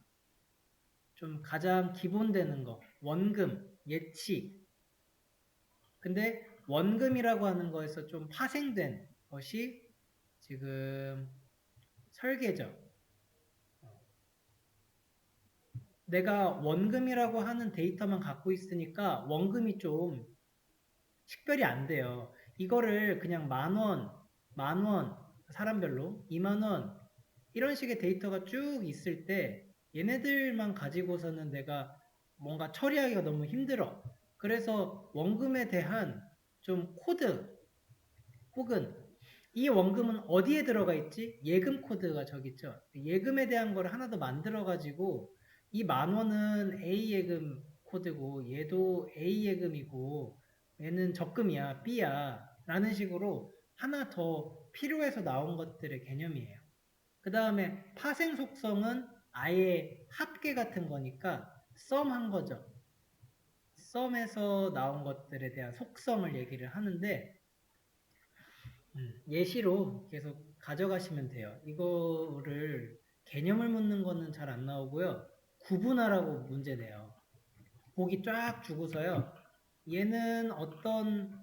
좀 가장 기본되는 거. 원금, 예치. 근데 원금이라고 하는 거에서 좀 파생된 것이 지금 설계죠. 내가 원금이라고 하는 데이터만 갖고 있으니까 원금이 좀 식별이 안 돼요. 이거를 그냥 만원, 사람별로 2만원, 이런 식의 데이터가 쭉 있을 때 얘네들만 가지고서는 내가 뭔가 처리하기가 너무 힘들어. 그래서 원금에 대한 좀 코드 혹은 이 원금은 어디에 들어가 있지? 예금 코드가 저기 있죠. 예금에 대한 걸 하나 더 만들어 가지고 이 만원은 A 예금 코드고 얘도 A 예금이고 얘는 적금이야, B야 라는 식으로 하나 더 필요해서 나온 것들의 개념이에요. 그 다음에 파생 속성은 아예 합계 같은 거니까 썸 한 거죠. 썸에서 나온 것들에 대한 속성을 얘기를 하는데 예시로 계속 가져가시면 돼요. 이거를 개념을 묻는 거는 잘 안 나오고요. 구분하라고 문제 내요. 보기 쫙 주고서요. 얘는 어떤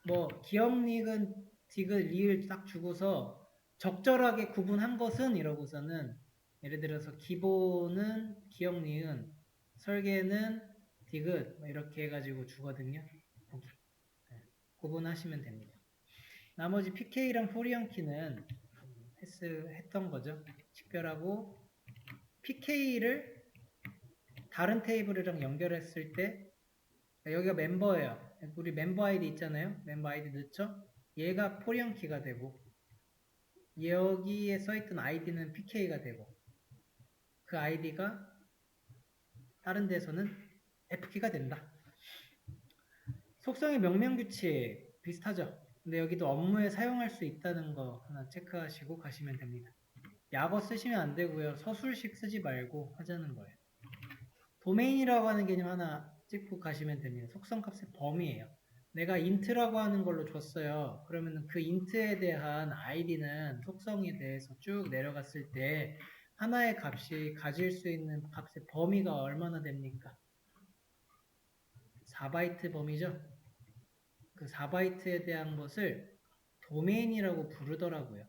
뭐 기억 니은 디귿 리을 딱 주고서 적절하게 구분한 것은 이러고서는 예를 들어서 기본은 기억 니은, 설계는 디귿 이렇게 해가지고 주거든요. 보기. 구분하시면 됩니다. 나머지 PK랑 포리언키는 했던 거죠. 식별하고 PK를 다른 테이블이랑 연결했을 때 여기가 멤버예요. 우리 멤버 아이디 있잖아요. 멤버 아이디 넣죠? 얘가 포리언키가 되고 여기에 써있던 아이디는 PK가 되고 그 아이디가 다른 데서는 F키가 된다. 속성의 명명규칙 비슷하죠? 근데 여기도 업무에 사용할 수 있다는 거 하나 체크하시고 가시면 됩니다. 약어 쓰시면 안 되고요. 서술식 쓰지 말고 하자는 거예요. 도메인이라고 하는 개념 하나 찍고 가시면 됩니다. 속성값의 범위예요. 내가 int라고 하는 걸로 줬어요. 그러면 그 int에 대한 id는 속성에 대해서 쭉 내려갔을 때 하나의 값이 가질 수 있는 값의 범위가 얼마나 됩니까? 4바이트 범위죠? 그 4바이트에 대한 것을 도메인이라고 부르더라고요.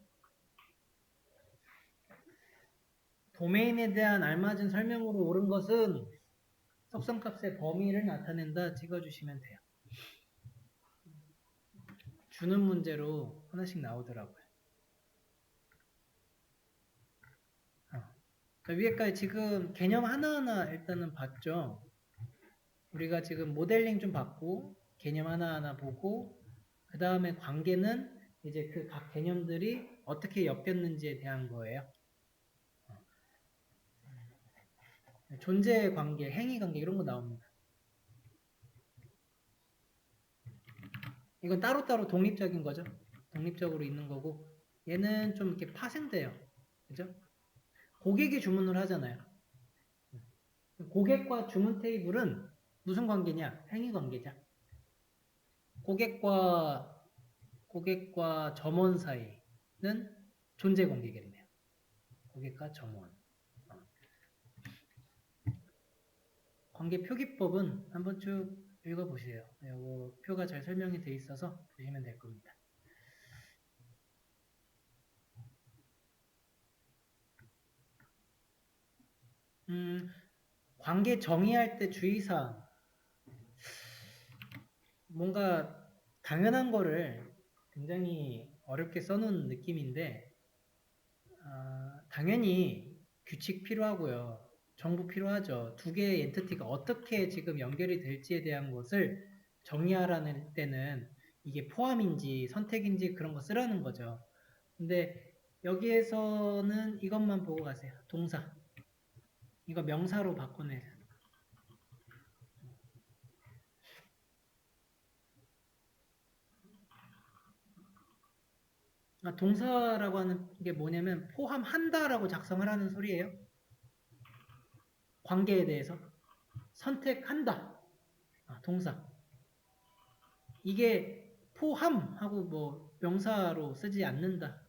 도메인에 대한 알맞은 설명으로 옳은 것은 속성값의 범위를 나타낸다 찍어주시면 돼요. 주는 문제로 하나씩 나오더라고요. 위에까지 지금 개념 하나하나 일단은 봤죠. 우리가 지금 모델링 좀 봤고 개념 하나하나 보고 그 다음에 관계는 이제 그 각 개념들이 어떻게 엮였는지에 대한 거예요. 존재 관계, 행위 관계 이런 거 나옵니다. 이건 따로따로 독립적인 거죠. 독립적으로 있는 거고 얘는 좀 이렇게 파생돼요. 그죠? 고객이 주문을 하잖아요. 고객과 주문 테이블은 무슨 관계냐? 행위 관계죠. 고객과 점원 사이는 존재 관계겠네요. 고객과 점원. 관계 표기법은 한번 쭉 읽어보세요. 이거 표가 잘 설명이 돼 있어서 보시면 될 겁니다. 관계 정의할 때 주의사항. 뭔가 당연한 거를 굉장히 어렵게 써놓은 느낌인데 당연히 규칙 필요하고요. 정보 필요하죠. 두 개의 엔티티가 어떻게 지금 연결이 될지에 대한 것을 정의하라는 때는 이게 포함인지 선택인지 그런 거 쓰라는 거죠. 근데 여기에서는 이것만 보고 가세요. 동사. 이거 명사로 바꿔내세요. 동사라고 하는 게 뭐냐면 포함한다라고 작성하라는 소리예요. 관계에 대해서 선택한다. 동사. 이게 포함하고 뭐 명사로 쓰지 않는다.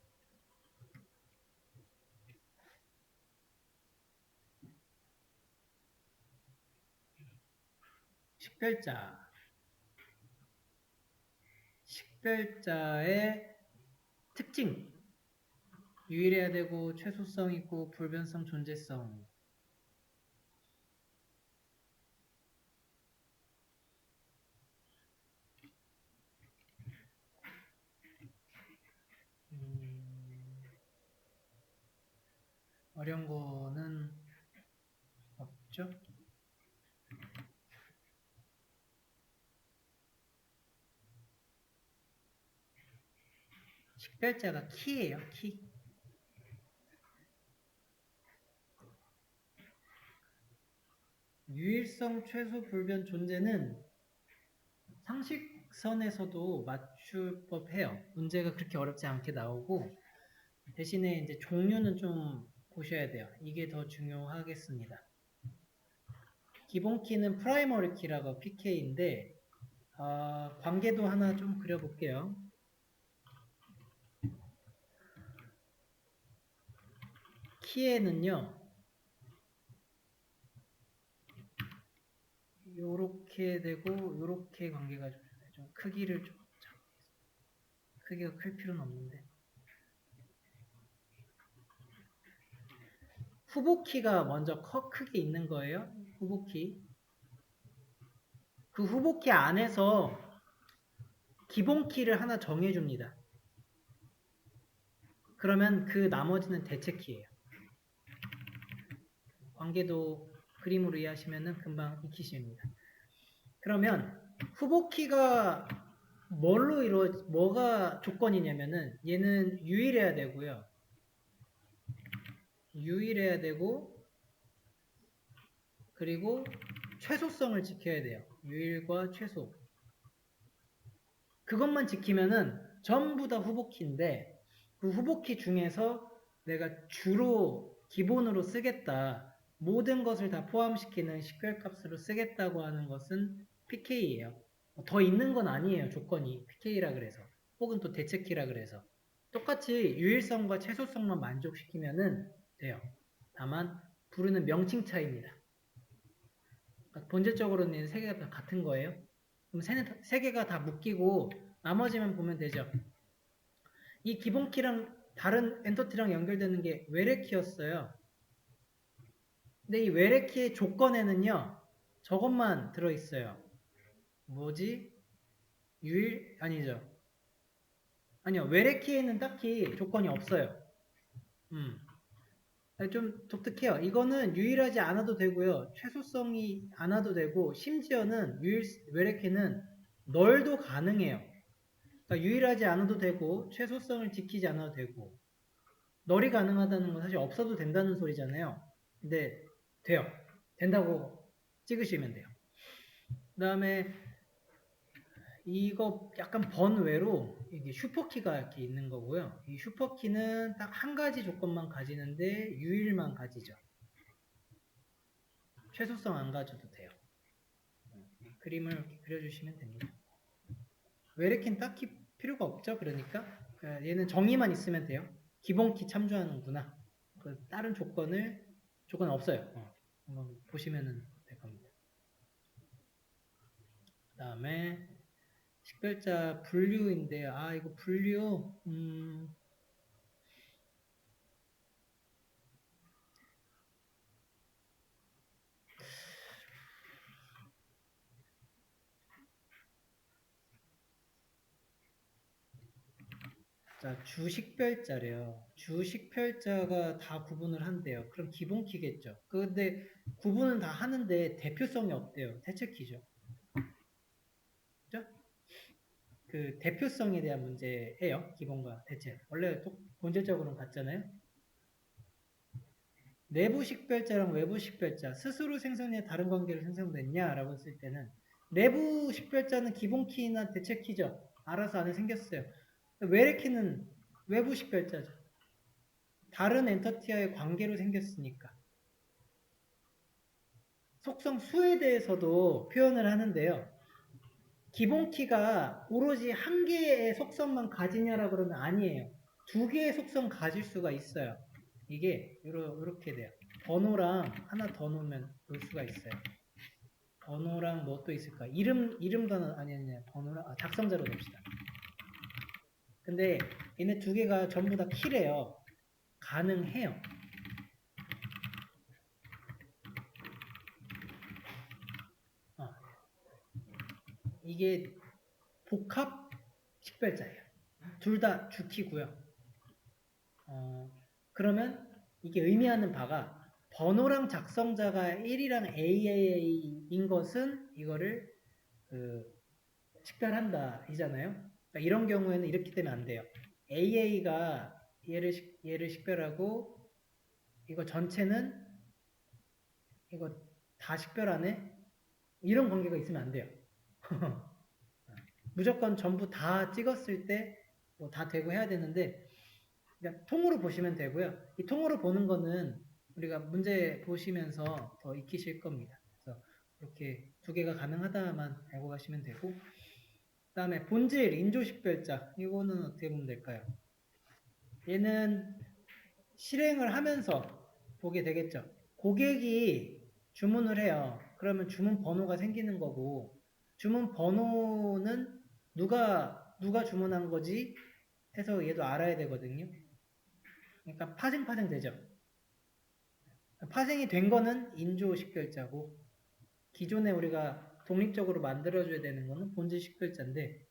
식별자. 식별자의 특징. 유일해야 되고 최소성 있고 불변성 존재성. 어려운 거는 없죠? 식별자가 키예요, 키. 유일성 최소 불변 존재는 상식선에서도 맞출 법해요. 문제가 그렇게 어렵지 않게 나오고 대신에 이제 종류는 좀 보셔야 돼요. 이게 더 중요하겠습니다. 기본 키는 프라이머리 키라고 PK인데 관계도 하나 좀 그려볼게요. 키에는요. 요렇게 되고 요렇게 관계가 좀 크기를 좀 크기가 클 필요는 없는데 후보키가 먼저 크게 있는 거예요. 후보키. 그 후보키 안에서 기본키를 하나 정해줍니다. 그러면 그 나머지는 대체키예요. 관계도 그림으로 이해하시면 금방 익히십니다. 그러면 후보키가 뭐가 조건이냐면은 얘는 유일해야 되고요. 유일해야 되고 그리고 최소성을 지켜야 돼요. 유일과 최소. 그것만 지키면은 전부 다 후보키인데 그 후보키 중에서 내가 주로 기본으로 쓰겠다. 모든 것을 다 포함시키는 식별값으로 쓰겠다고 하는 것은 PK예요. 더 있는 건 아니에요. 조건이 PK라 그래서. 혹은 또 대체키라 그래서. 똑같이 유일성과 최소성만 만족시키면은 돼요. 다만 부르는 명칭 차이입니다. 본질적으로는 세 개가 다 같은 거예요. 그럼 세 개가 다 묶이고 나머지만 보면 되죠. 이 기본키랑 다른 엔터티랑 연결되는 게 외래키였어요. 근데 이 외래키의 조건에는요. 저것만 들어있어요. 뭐지? 아니죠. 아니요. 외래키에는 딱히 조건이 없어요. 좀 독특해요. 이거는 유일하지 않아도 되고요. 최소성이 않아도 되고 심지어는 외래키는 널도 가능해요. 그러니까 유일하지 않아도 되고 최소성을 지키지 않아도 되고 널이 가능하다는 건 사실 없어도 된다는 소리잖아요. 근데 돼요. 된다고 찍으시면 돼요. 그 다음에 이거 약간 번외로 이게 슈퍼키가 이렇게 있는 거고요. 이 슈퍼키는 딱 한 가지 조건만 가지는데 유일만 가지죠. 최소성 안 가져도 돼요. 그림을 이렇게 그려주시면 됩니다. 외래키는 딱히 필요가 없죠. 그러니까 얘는 정의만 있으면 돼요. 기본키 참조하는구나. 다른 조건 없어요. 한번 보시면 될 겁니다. 그 다음에 식별자 분류인데요. 이거 분류 자, 주식별자래요. 주식별자가 다 구분을 한대요. 그럼 기본키겠죠. 근데 구분은 다 하는데 대표성이 없대요. 대체키죠. 그죠? 그 대표성에 대한 문제예요. 기본과 대체. 원래 또 본질적으로는 같잖아요. 내부식별자랑 외부식별자, 스스로 생성해 다른 관계로 생성됐냐라고 했을 때는 내부식별자는 기본키나 대체키죠. 알아서 안에 생겼어요. 외래키는 외부식별자죠. 다른 엔터티와의 관계로 생겼으니까. 속성 수에 대해서도 표현을 하는데요. 기본키가 오로지 한 개의 속성만 가지냐라 그러면 아니에요. 두 개의 속성 가질 수가 있어요. 이게 이렇게 돼요. 번호랑 하나 더 놓으면 놓을 수가 있어요. 번호랑 뭐 또 있을까? 이름도 아니 번호랑 작성자로 냅시다. 근데 얘네 두 개가 전부 다 키래요. 가능해요. 이게 복합 식별자예요. 둘 다 주키고요. 그러면 이게 의미하는 바가 번호랑 작성자가 1이랑 AAA인 것은 이거를 식별한다 이잖아요. 그러니까 이런 경우에는 이렇게 되면 안 돼요. AA가 얘를 식별하고 이거 전체는 이거 다 식별하네. 이런 관계가 있으면 안 돼요. 무조건 전부 다 찍었을 때 뭐 다 되고 해야 되는데 그러니까 통으로 보시면 되고요. 이 통으로 보는 거는 우리가 문제 보시면서 더 익히실 겁니다. 그래서 이렇게 두 개가 가능하다만 알고 가시면 되고 그 다음에 본질 인조식별자 이거는 어떻게 보면 될까요? 얘는 실행을 하면서 보게 되겠죠. 고객이 주문을 해요. 그러면 주문 번호가 생기는 거고 주문 번호는 누가 주문한 거지 해서 얘도 알아야 되거든요. 그러니까 파생 되죠. 파생이 된 거는 인조 식별자고 기존에 우리가 독립적으로 만들어줘야 되는 거는 본질 식별자인데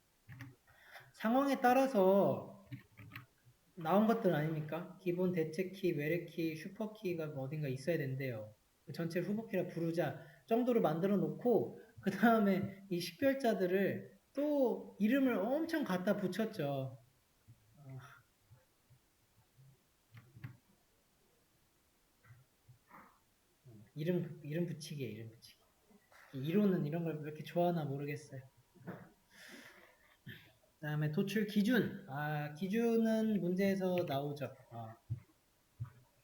상황에 따라서 나온 것들 아닙니까? 기본 대체키, 외래키, 슈퍼키가 어딘가 있어야 된대요. 전체를 후보키라 부르자 정도로 만들어 놓고 그 다음에 이 식별자들을 또 이름을 엄청 갖다 붙였죠. 이름 붙이기에 이름 붙이기. 이론은 이런 걸 왜 이렇게 좋아하나 모르겠어요. 그 다음에 도출 기준. 기준은 문제에서 나오죠.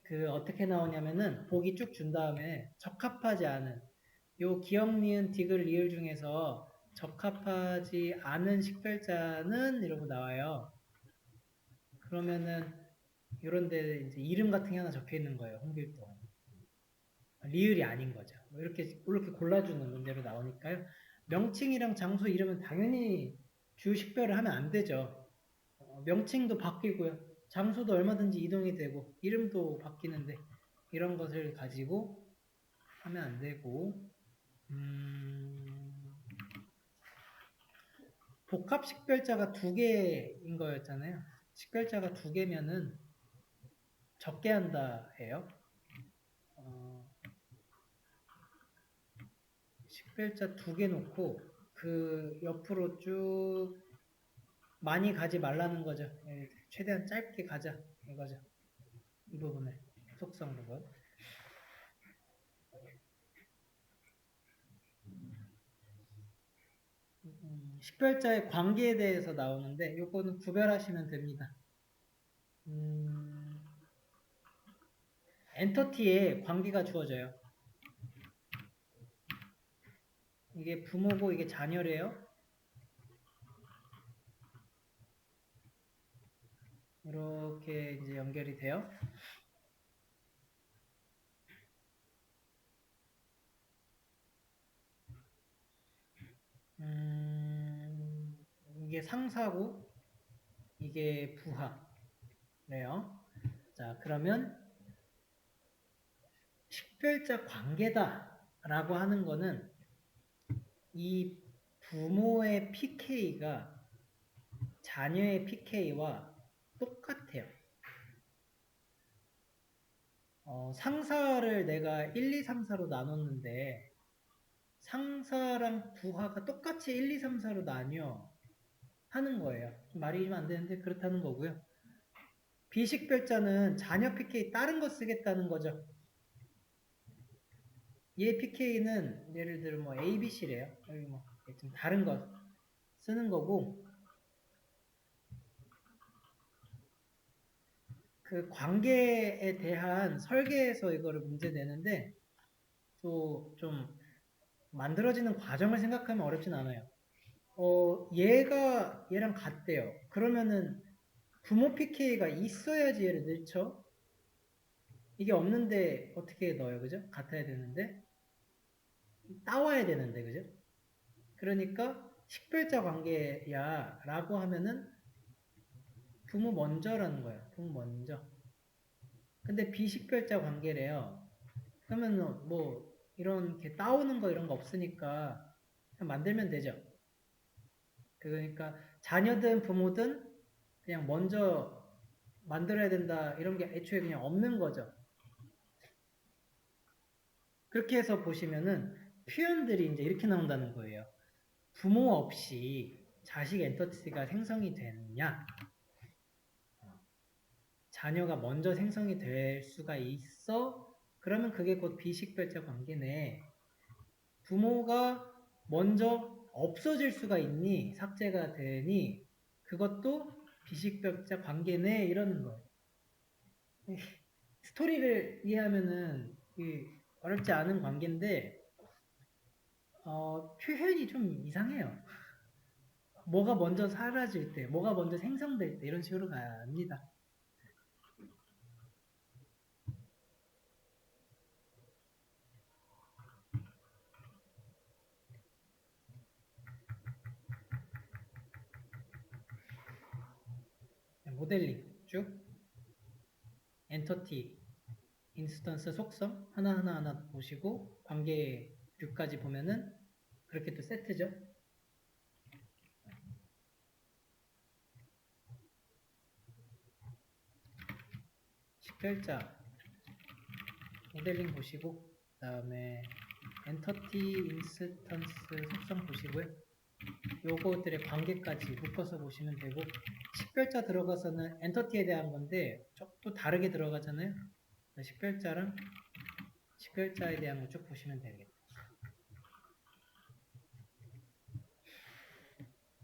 그 어떻게 나오냐면은 보기 쭉 준 다음에 적합하지 않은 요 기역, 니은, 디귿, 리을 중에서 적합하지 않은 식별자는 이러고 나와요. 그러면은 이런 데 이제 이름 같은 게 하나 적혀 있는 거예요. 홍길동. 리을이 아닌 거죠. 뭐 이렇게 골라주는 문제로 나오니까요. 명칭이랑 장소 이름은 당연히 주 식별을 하면 안 되죠. 명칭도 바뀌고요. 장소도 얼마든지 이동이 되고 이름도 바뀌는데 이런 것을 가지고 하면 안 되고 복합 식별자가 두 개인 거였잖아요. 식별자가 두 개면은 적게 한다 해요. 식별자 두 개 놓고 그 옆으로 쭉 많이 가지 말라는 거죠. 최대한 짧게 가자 이거죠. 이 부분을 속성 부분. 식별자의 관계에 대해서 나오는데 요거는 구별하시면 됩니다. 엔터티에 관계가 주어져요. 이게 부모고 이게 자녀래요. 이렇게 이제 연결이 돼요. 이게 상사고 이게 부하래요. 자, 그러면 식별자 관계다라고 하는 거는 이 부모의 PK가 자녀의 PK와 똑같아요. 상사를 내가 1, 2, 3, 4로 나눴는데 상사랑 부하가 똑같이 1, 2, 3, 4로 나뉘어 하는 거예요. 좀 말이 좀 안 되는데 그렇다는 거고요. 비식별자는 자녀 PK 다른 거 쓰겠다는 거죠. 얘 PK는 예를 들어 뭐 ABC래요. 여기 뭐 좀 다른 거 쓰는 거고, 그 관계에 대한 설계에서 이거를 문제 내는데 또 좀 만들어지는 과정을 생각하면 어렵진 않아요. 얘가 얘랑 같대요. 그러면은 부모 PK가 있어야지 얘를 넣죠. 이게 없는데 어떻게 넣어요, 그죠? 같아야 되는데 따와야 되는데, 그죠? 그러니까 식별자 관계야 라고 하면은 부모 먼저라는 거예요. 부모 먼저. 근데 비식별자 관계래요. 그러면 뭐 이렇게 따오는 거 이런 거 없으니까 그냥 만들면 되죠. 그러니까 자녀든 부모든 그냥 먼저 만들어야 된다 이런 게 애초에 그냥 없는 거죠. 그렇게 해서 보시면은 표현들이 이제 이렇게 나온다는 거예요. 부모 없이 자식 엔터티가 생성이 되느냐? 자녀가 먼저 생성이 될 수가 있어? 그러면 그게 곧 비식별자 관계네. 부모가 먼저 없어질 수가 있니? 삭제가 되니? 그것도 비식별자 관계네. 이러는 거예요. 스토리를 이해하면은 어렵지 않은 관계인데 표현이 좀 이상해요. 뭐가 먼저 사라질 때, 뭐가 먼저 생성될 때 이런 식으로 갑니다. 모델링 쭉 엔터티, 인스턴스 속성 하나하나 보시고 관계류까지 보면은 그렇게 또 세트죠. 식별자 모델링 보시고 그 다음에 엔터티 인스턴스 속성 보시고요. 요거들의 관계까지 묶어서 보시면 되고 식별자 들어가서는 엔터티에 대한 건데 또 다르게 들어가잖아요. 식별자랑 식별자에 대한 거 쭉 보시면 되겠다.